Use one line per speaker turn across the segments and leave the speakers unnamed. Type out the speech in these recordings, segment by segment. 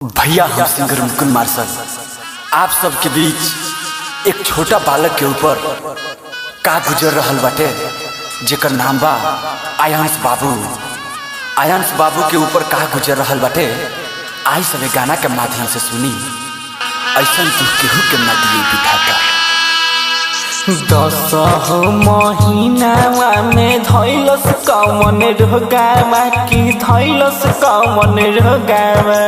भैया हम singer Mukund Marshal आप सबके बीच एक छोटा बालक के ऊपर का गुजर रहल बाटे जेकर नाम बा आयांश बाबू। आयांश बाबू के ऊपर का गुजर रहल बाटे आई सबे गाना के माध्यम से सुनी। ऐसा दुख केहू के ना दिए विधाता।
10 महीनावा में धैलस कौन रोगावा की धैलस कौन रोगावा।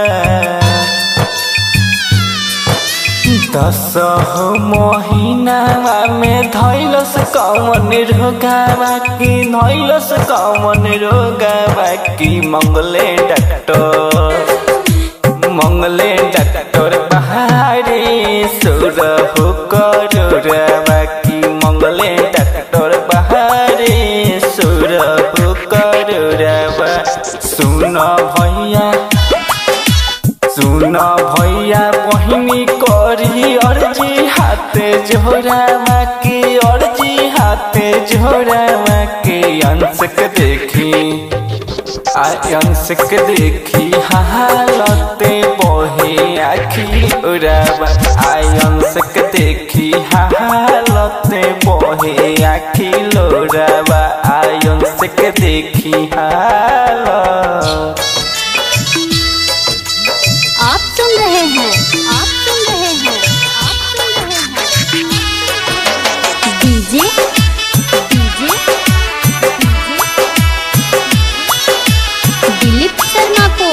10 महीनावा में धैलस कौन रोगावा की धैलस कौन रोगावा की मंगले डॉक्टर बहारे सुर हो करोड़वा की मंगले डॉक्टर बहारे सुर हो करोड़वा। सुन भैया बहिनी करी अर्जी हाथे जोड़ावा की अर्जी हाथे जोड़ावा की अंश के देखी हालते बहे आखी उड़ावा। अंश के देखी हालते बहे आखी लोड़ावा। अंश के देखी हालत।
आप सुन रहे हैं डीजे दिलीप शर्मा को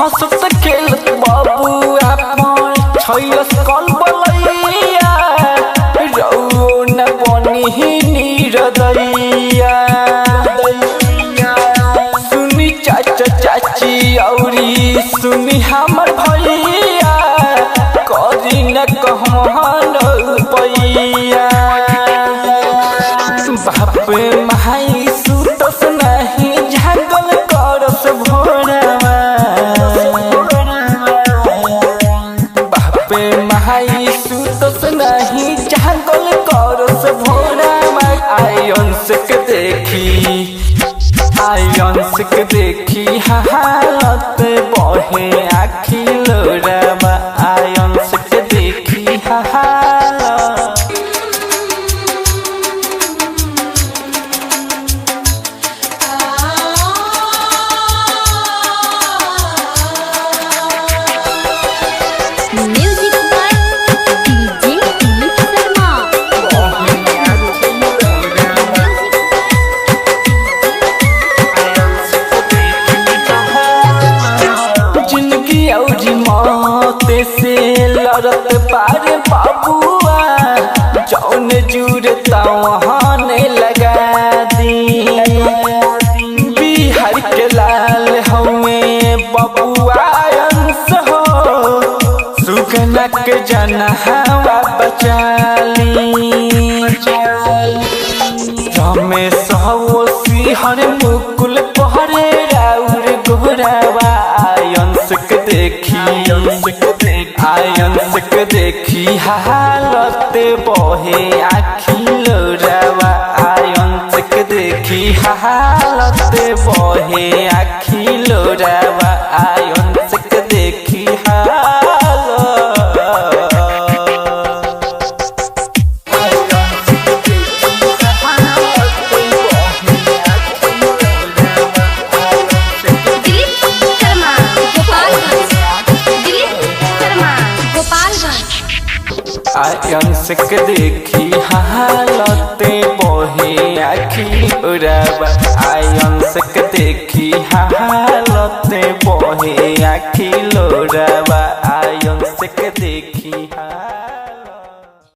हंसत खेलत बाबू अपन छैलस कल बलैया रौ न बनी नीरदैया। सुनी चाचा चाची औरी सुनी हमर भैया करी न कहमान पैया। बाप माई सुतस नहीं झागल करस भोरवा। बाप माई सुतस नहीं झागल करस भोरवा। अंश के देखी हालत बहे आखी लोड़वा। अंश के देखी हालत।
Music by DJ Dilip Sharma.
जिंदगी औरी मौत से लड़त पार बाबुआ जौन जुड़ता वहां लगा दी। बिहार के लाल हमें बबुआ अंश हो सुगनक जनहवा बचाली। रमेश हो सिहर मुकुल पहरे राउर गोरावा। अंश के देखी हालत बहे आखी लोड़वा। अंश के देखी हालत बहे आखी लोड़वा। अंश के देखी हालत। अंश के देखी हालत बहे आखी उड़ावा। अंश के देखी हालत बहे आखी लोड़वा। अंश के देखी